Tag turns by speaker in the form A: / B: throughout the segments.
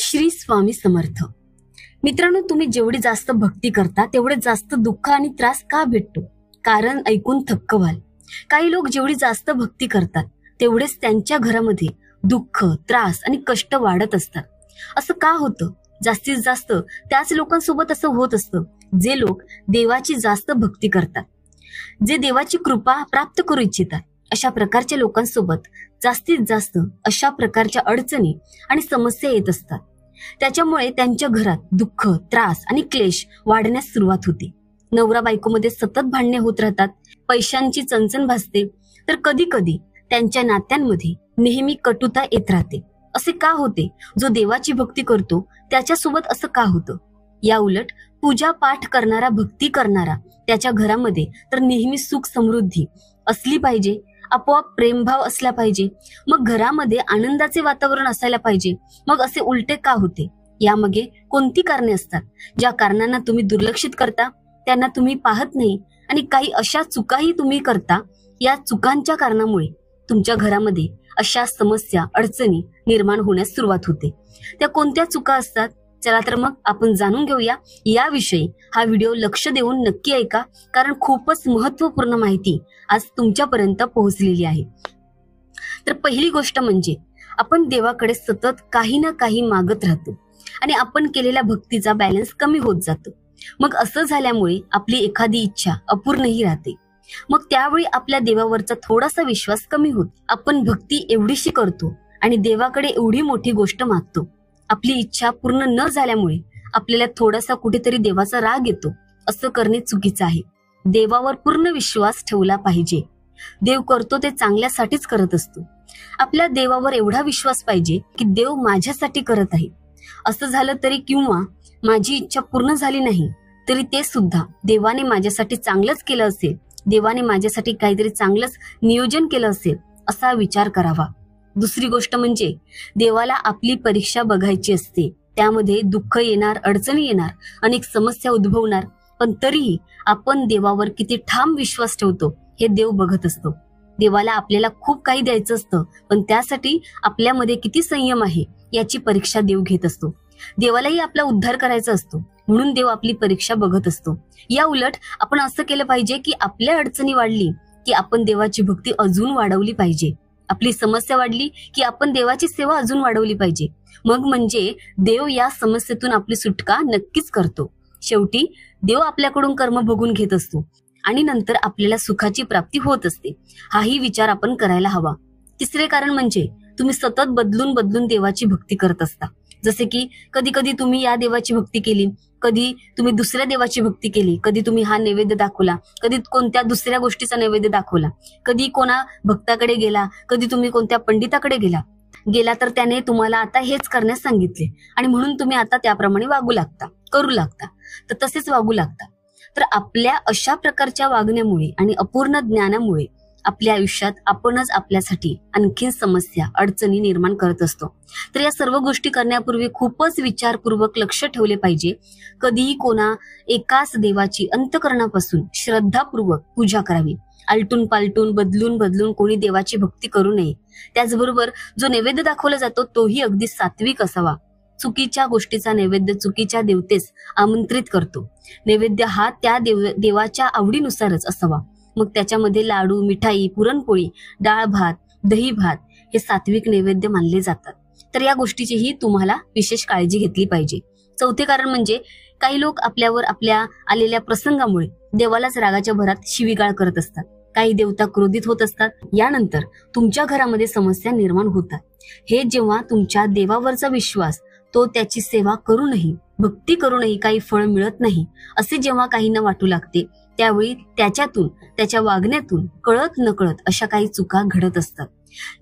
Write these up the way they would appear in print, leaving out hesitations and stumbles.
A: श्री स्वामी समर्थ. मित्रांनो, तुम्ही जेवढी जास्त भक्ती करता तेवढे जास्त दुःख आणि त्रास का भेटतो? कारण ऐकून थक्क व्हाल. काही लोक जेवढी जास्त भक्ती करतात तेवढेच त्यांच्या घरामध्ये दुःख, त्रास आणि कष्ट वाढत असतात. असं का होतं? जास्तीत जास्त त्याच लोकांसोबत असं होत असतं जे लोक देवाची जास्त भक्ती करतात, जे देवाची कृपा प्राप्त करू इच्छितात. अशा प्रकारच्या लोकांसोबत जास्तीत जास्त अशा प्रकारच्या अडचणी आणि समस्या येत असतात. त्याच्यामुळे त्यांच्या घरात दुःख, त्रास आणि क्लेश वाढण्यास सुरुवात होते. नवरा बायकोमध्ये सतत भांडणे होत राहतात, पैशांची चणचण भासते, तर कधी कधी त्यांच्या नात्यांमध्ये नेहमी कटुता येत राहते. असे का होते? जो देवाची भक्ती करतो त्याच्यासोबत असं का होतं? या उलट पूजा पाठ करणारा, भक्ती करणारा त्याच्या घरामध्ये तर नेहमी सुख समृद्धी असली पाहिजे, आपोआप प्रेमभाव असला पाहिजे, मग घरामध्ये आनंदाचे वातावरण असायला पाहिजे. मग असे उलटे का होते? यामागे कोणती कारणे असतात? ज्या कारणांना तुम्ही दुर्लक्षित करता, त्यांना तुम्ही पाहत नाही आणि काही अशा चुकाही तुम्ही करता. या चुकांच्या कारणामुळे तुमच्या घरामध्ये अशा समस्या, अडचणी निर्माण होण्यास सुरुवात होते. त्या कोणत्या चुका असतात? चला तर मग आपण जाणून घेऊया. याविषयी हा व्हिडिओ लक्ष देऊन नक्की ऐका, कारण खूपच महत्वपूर्ण माहिती आज तुमच्यापर्यंत पोहोचलेली आहे. तर पहिली गोष्ट म्हणजे आपण देवाकडे सतत काही ना काही मागत राहतो आणि आपण केलेल्या भक्तीचा बॅलन्स कमी होत जातो. मग असं झाल्यामुळे आपली एखादी इच्छा अपूर्णही राहते. मग त्यावेळी आपल्या देवावरचा थोडासा विश्वास कमी होतो. आपण भक्ती एवढीशी करतो आणि देवाकडे एवढी मोठी गोष्ट मागतो. आपली इच्छा पूर्ण न झाल्यामुळे आपल्याला थोडासा कुठेतरी देवाचा राग येतो. असं करणे चुकीचं आहे. देवावर पूर्ण विश्वास ठेवला पाहिजे. देव करतो ते चांगल्यासाठीच करत असतो. आपल्या देवावर एवढा विश्वास पाहिजे की देव माझ्यासाठी करत आहे. असं झालं तरी किंवा माझी इच्छा पूर्ण झाली नाही तरी ते सुद्धा देवाने माझ्यासाठी चांगलंच केलं असेल, देवाने माझ्यासाठी काहीतरी चांगलंच नियोजन केलं असेल, असा विचार करावा. दुसरी गोष्ट म्हणजे देवाला आपली परीक्षा बघायची असते. त्यामध्ये दुःख येणार, अडचणी येणार, अनेक समस्या उद्भवणार, पण तरीही आपण देवावर किती ठाम विश्वास ठेवतो हे देव बघत असतो. देवाला आपल्याला खूप काही द्यायचं असतं, पण त्यासाठी आपल्यामध्ये किती संयम आहे याची परीक्षा देव घेत असतो. देवालाही आपला उद्धार करायचा असतो, म्हणून देव आपली परीक्षा बघत असतो. या उलट आपण असं केलं पाहिजे की आपल्या अडचणी वाढली की आपण देवाची भक्ती अजून वाढवली पाहिजे. आपली समस्या वाढली की आपण देवाची सेवा अजून वाढवली पाहिजे. मग म्हणजे देव या समस्येतून आपली सुटका नक्कीच करतो. शेवटी देव आपल्याकडून कर्म बघून घेत असतो आणि नंतर आपल्याला सुखाची प्राप्ती होत असते. हाही विचार आपण करायला हवा. तिसरे कारण म्हणजे तुम्ही सतत बदलून बदलून देवाची भक्ती करत असता. जसे की कधी कधी तुम्ही या देवाची भक्ती केली, कधी तुम्ही दुसऱ्या देवाची भक्ती केली, कधी तुम्ही हा नैवेद्य दाखवला, कधी कोणत्या दुसऱ्या गोष्टीचा नैवेद्य दाखवला, कधी कोणा भक्ताकडे गेला, कधी तुम्ही कोणत्या पंडिताकडे गेला तर त्याने तुम्हाला आता हेच करण्यास सांगितले आणि म्हणून तुम्ही आता त्याप्रमाणे वागू लागता, करू लागता, तर तसेच वागू लागता. तर आपल्या अशा प्रकारच्या वागण्यामुळे आणि अपूर्ण ज्ञानामुळे आपल्या आयुष्यात आपणच आपल्यासाठी आणखीन समस्या, अडचणी निर्माण करत असतो. तर या सर्व गोष्टी करण्यापूर्वी खूपच विचारपूर्वक लक्ष ठेवले पाहिजे. कधीही कोणा एकाच देवाची अंतःकरणापासून श्रद्धापूर्वक पूजा करावी. आलटून पालटून, बदलून बदलून कोणी देवाची भक्ती करू नये. त्याचबरोबर जो नैवेद्य दाखवला जातो तोही अगदी सात्विक असावा. चुकीच्या गोष्टीचा नैवेद्य चुकीच्या देवतेस आमंत्रित करतो. नैवेद्य हा त्या देवाच्या आवडीनुसारच असावा. मग त्याच्यामध्ये लाडू, मिठाई, पुरणपोळी, डाळ भात, दही भात हे सात्विक नैवेद्य मानले जातात. तर या गोष्टीचीही तुम्हाला विशेष काळजी घेतली पाहिजे. चौथे कारण म्हणजे काही लोक आपल्यावर आपल्या आलेल्या प्रसंगामुळे देवालाच रागाच्या भरात शिवीगाळ करत असतात. काही देवता क्रोधित होत असतात. यानंतर तुमच्या घरामध्ये समस्या निर्माण होतात. हे जेव्हा तुमच्या देवावरचा विश्वास, तो त्याची सेवा करूनही, भक्ती करूनही काही फळ मिळत नाही असे जेव्हा काहींना वाटू लागते, त्यावेळी त्याच्यातून, त्याच्या वागण्यातून कळत नकळत अशा काही चुका घडत असतात,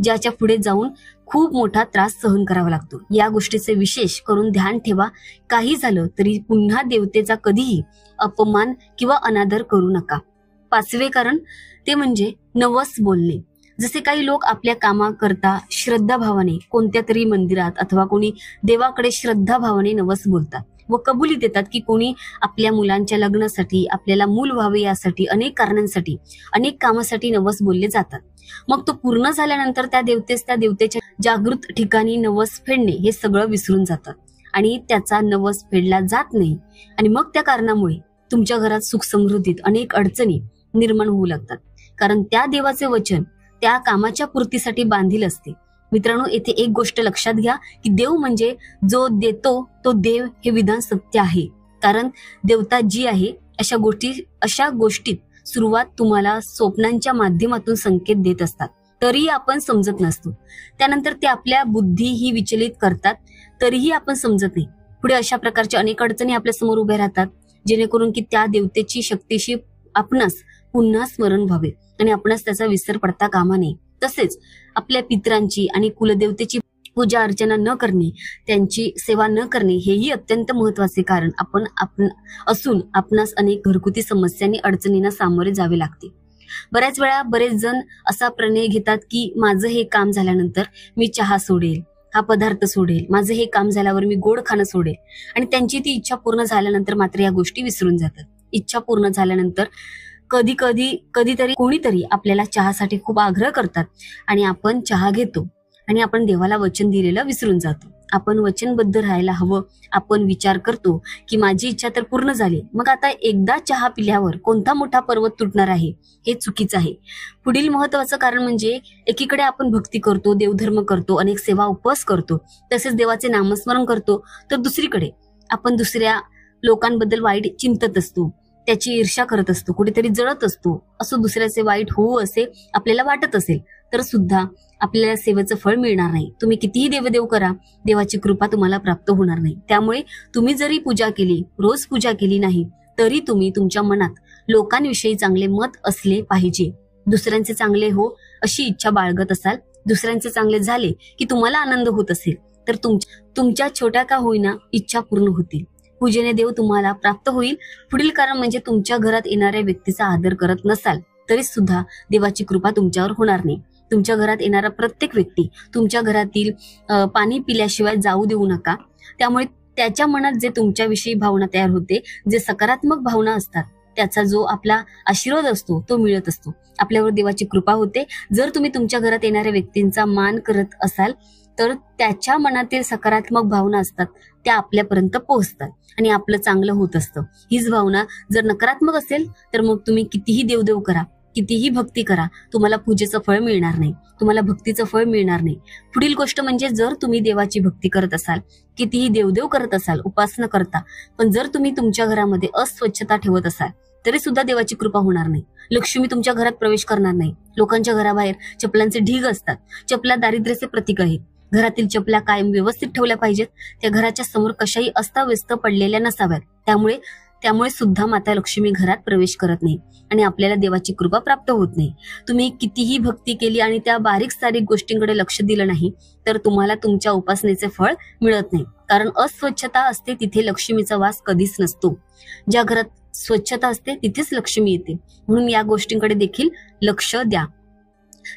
A: ज्याच्या पुढे जाऊन खूप मोठा त्रास सहन करावा लागतो. या गोष्टीचे विशेष करून ध्यान ठेवा. काही झालं तरी पुन्हा देवतेचा कधीही अपमान किंवा अनादर करू नका. पाचवे कारण ते म्हणजे नवस बोलणे. जसे काही लोक आपल्या कामाकरता श्रद्धाभावाने कोणत्या तरी मंदिरात अथवा कोणी देवाकडे श्रद्धाभावाने नवस बोलतात व कबुली देतात की कोणी आपल्या मुलांच्या लग्नासाठी, आपल्याला मूल व्हावे यासाठी, अनेक कारणांसाठी, अनेक कामासाठी नवस बोलले जातात. मग तो पूर्ण झाल्यानंतर त्या देवतेच्या जागृत ठिकाणी नवस फेडणे हे सगळं विसरून जातात आणि त्याचा नवस फेडला जात नाही आणि मग त्या कारणामुळे तुमच्या घरात सुख समृद्धीत अनेक अडचणी निर्माण होऊ लागतात. कारण त्या देवाचे वचन त्या कामाच्या पूर्तीसाठी बांधील असते. मित्रांनो, येथे एक गोष्ट लक्षात घ्या की देव म्हणजे जो देतो तो देव हे विधान सत्य आहे. कारण देवता जी आहे अशा गोष्टीत सुरुवात तुम्हाला स्वप्नांच्या माध्यमातून संकेत देत असतात, तरीही आपण समजत नसतो. त्यानंतर ते आपल्या बुद्धी ही विचलित करतात, तरीही आपण समजत नाही. पुढे अशा प्रकारच्या अनेक अडचणी आपल्या समोर उभ्या राहतात, जेणेकरून की त्या देवतेची शक्तीशी आपणास पुन्हा स्मरण व्हावे आणि आपणास त्याचा विसर पडता कामा नये. तसेच आपल्या पितरांची आणि कुलदेवतेची पूजा अर्चना न करणे, त्यांची सेवा न करणे हेही अत्यंत महत्वाचे. कारण आपण आपणास अनेक घरगुती समस्यांनी अडचणींना सामोरे जावे लागते. बऱ्याच वेळा बरेच जण असा प्रणय घेतात की माझं हे काम झाल्यानंतर मी चहा सोडेल, हा पदार्थ सोडेल, माझं हे काम झाल्यावर मी गोड खाणं सोडेल. आणि त्यांची ती इच्छा पूर्ण झाल्यानंतर मात्र या गोष्टी विसरून जातात. इच्छा पूर्ण झाल्यानंतर कधीतरी कोणीतरी आपल्याला चहासाठी खूप आग्रह करतात आणि आपण चहा घेतो आणि आपण देवाला वचन दिलेलं विसरून जातो. आपण वचनबद्ध राहायला हवं. आपण विचार करतो की माझी इच्छा तर पूर्ण झाली, मग आता एकदा चहा पिल्यावर कोणता मोठा पर्वत तुटणार आहे. हे चुकीचं आहे. पुढील महत्वाचं कारण म्हणजे एकीकडे आपण भक्ती करतो, देवधर्म करतो, अनेक सेवा उपवास करतो, तसेच देवाचे नामस्मरण करतो, तर दुसरीकडे आपण दुसऱ्या लोकांबद्दल वाईट चिंतत असतो, त्याची ईर्ष्या करत असतो, कुठेतरी जळत असतो. असं दुसऱ्याचे वाईट होऊ असे आपल्याला वाटत असेल तर सुद्धा आपल्याला सेवेचं फळ मिळणार नाही. तुम्ही कितीही देवदेव करा, देवाची कृपा तुम्हाला प्राप्त होणार नाही. त्यामुळे तुम्ही जरी पूजा केली, रोज पूजा केली नाही, तरी तुम्ही तुमच्या मनात लोकांविषयी चांगले मत असले पाहिजे. दुसऱ्यांचे चांगले हो अशी इच्छा बाळगत असाल, दुसऱ्यांचे चांगले झाले की तुम्हाला आनंद होत असेल, तर तुमच्या छोट्या का होईना इच्छा पूर्ण होतील. पूजेने देव तुम्हाला प्राप्त होईल. पुढील कारण म्हणजे तुमच्या घरात येणाऱ्या व्यक्तीचा आदर करत नसाल तरी सुद्धा देवाची कृपा तुमच्यावर होणार नाही. तुमच्या घरात येणारा प्रत्येक व्यक्ती तुमच्या घरातील पाणी पिल्याशिवाय जाऊ देऊ नका. त्यामुळे त्याच्या मनात जे तुमच्याविषयी भावना तयार होते, जे सकारात्मक भावना असतात, त्याचा जो आपला आशीर्वाद असतो तो मिळत असतो. आपल्यावर देवाची कृपा होते. जर तुम्ही तुमच्या घरात येणाऱ्या व्यक्तींचा मान करत असाल तर त्याच्या मनातील सकारात्मक भावना असतात त्या आपल्यापर्यंत पोहोचतात आणि आपलं चांगलं होत असतं. हीच भावना जर नकारात्मक असेल तर मग तुम्ही कितीही देवदेव करा, कितीही भक्ती करा, तुम्हाला पूजेचं फळ मिळणार नाही, तुम्हाला भक्तीचं फळ मिळणार नाही. पुढील गोष्ट म्हणजे जर तुम्ही देवाची भक्ती करत असाल, कितीही देवदेव करत असाल, उपासना करता, पण जर तुम्ही तुमच्या घरामध्ये अस्वच्छता ठेवत असाल तरी सुद्धा देवाची कृपा होणार नाही. लक्ष्मी तुमच्या घरात प्रवेश करणार नाही. लोकांच्या घराबाहेर चपलांचे ढीग असतात. चपला दारिद्र्याचे प्रतीक आहेत. घरातील चपला कायम व्यवस्थित ठेवल्या पाहिजेत. त्या घराच्या समोर कशाही अस्ताव्यस्त पडलेल्या नसाव्यात. त्यामुळे सुद्धा माता लक्ष्मी घरात प्रवेश करत नाही आणि आपल्याला देवाची कृपा प्राप्त होत नाही. तुम्ही कितीही भक्ती केली आणि त्या बारीक सारीक गोष्टींकडे लक्ष दिलं नाही तर तुम्हाला तुमच्या उपासनेचे फळ मिळत नाही. कारण अस्वच्छता असते तिथे लक्ष्मीचा वास कधीच नसतो. ज्या घरात स्वच्छता असते तिथेच लक्ष्मी येते. म्हणून या गोष्टींकडे देखील लक्ष द्या.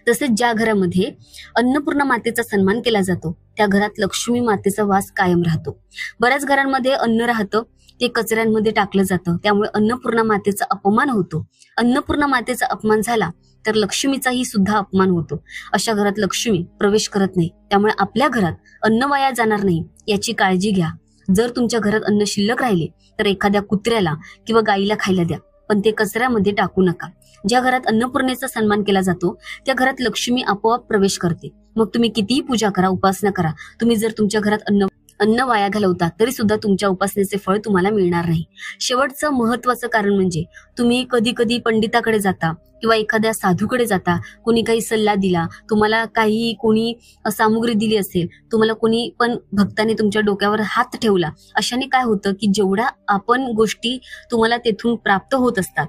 A: तसेच ज्या घरामध्ये अन्नपूर्णा मातेचा सन्मान केला जातो त्या घरात लक्ष्मी मातेचा वास कायम राहतो. बऱ्याच घरांमध्ये अन्न राहतं, ते कचऱ्यांमध्ये टाकलं जातं, त्यामुळे अन्नपूर्णा मातेचा अपमान होतो. अन्नपूर्णा मातेचा अपमान झाला तर लक्ष्मीचाही सुद्धा अपमान होतो. अशा घरात लक्ष्मी प्रवेश करत नाही. त्यामुळे आपल्या घरात अन्न वाया जाणार नाही याची काळजी घ्या. जर तुमच्या घरात अन्न शिल्लक राहिले तर एखाद्या कुत्र्याला किंवा गाईला खायला द्या, पण ते कचऱ्यामध्ये टाकू नका. ज्या घरात अन्नपूर्णेचा सन्मान केला जातो त्या घरात लक्ष्मी आपोआप प्रवेश करते. मग तुम्ही कितीही पूजा करा, उपासना करा, तुम्ही जर तुमच्या घरात अन्न वाया घालवता तरी सुद्धा तुमच्या उपासनेचे फळ तुम्हाला मिळणार नाही. शेवटचं महत्वाचं कारण म्हणजे तुम्ही कधी कधी पंडिताकडे जाता किंवा एखाद्या साधूकडे जाता, कोणी काही सल्ला दिला, तुम्हाला काही कोणी सामुग्री दिली असेल, तुम्हाला कोणी पण भक्ताने तुमच्या डोक्यावर हात ठेवला, अशाने काय होतं की जेवढ्या आपण गोष्टी तुम्हाला तेथून प्राप्त होत असतात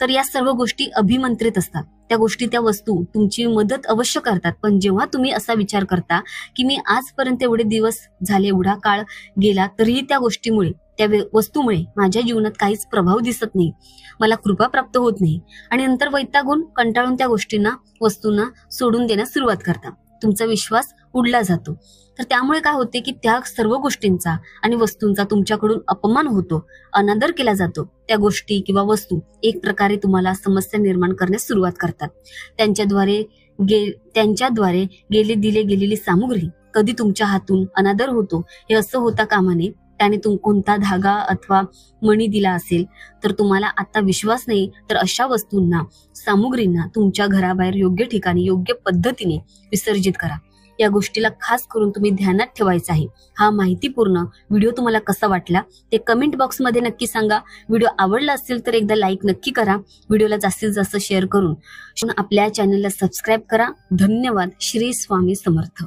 A: तर या सर्व गोष्टी अभिमंत्रित असतात. त्या गोष्टी, त्या वस्तू तुमची मदत अवश्य करतात. पण जेव्हा तुम्ही असा विचार करता की मी आजपर्यंत एवढे दिवस झाले, एवढा काळ गेला, तरीही त्या गोष्टीमुळे, त्या वस्तूमुळे माझ्या जीवनात काहीच प्रभाव दिसत नाही, मला कृपा प्राप्त होत नाही, आणि नंतर वैतागून कंटाळून त्या गोष्टींना, वस्तूंना सोडून देण्यास सुरुवात करता, तुमचा विश्वास उडला जातो. तर त्यामुळे काय होते की त्या सर्व गोष्टींचा आणि वस्तूंचा तुमच्याकडून अपमान होतो, अनादर केला जातो. त्या गोष्टी किंवा वस्तू एक प्रकारे तुम्हाला समस्या निर्माण करण्यास सुरुवात करतात. त्यांच्याद्वारे दिले गेलेली सामुग्री कधी तुमच्या हातून अनादर होतो हे असं होता कामा नये. त्याने कोणता धागा अथवा मणी दिला असेल तर तुम्हाला आता विश्वास नाही, तर अशा वस्तूंना, सामुग्रींना तुमच्या घराबाहेर योग्य ठिकाणी योग्य पद्धतीने विसर्जित करा. या गोष्टीला खास करून तुम्ही ध्यानात ठेवायचं आहे. हा माहितीपूर्ण व्हिडिओ तुम्हाला कसा वाटला ते कमेंट बॉक्समध्ये नक्की सांगा. व्हिडिओ आवडला असेल तर एकदा लाईक नक्की करा. व्हिडिओला जास्तीत जास्त शेअर करून आपल्या चॅनलला सबस्क्राईब करा. धन्यवाद. श्री स्वामी समर्थ.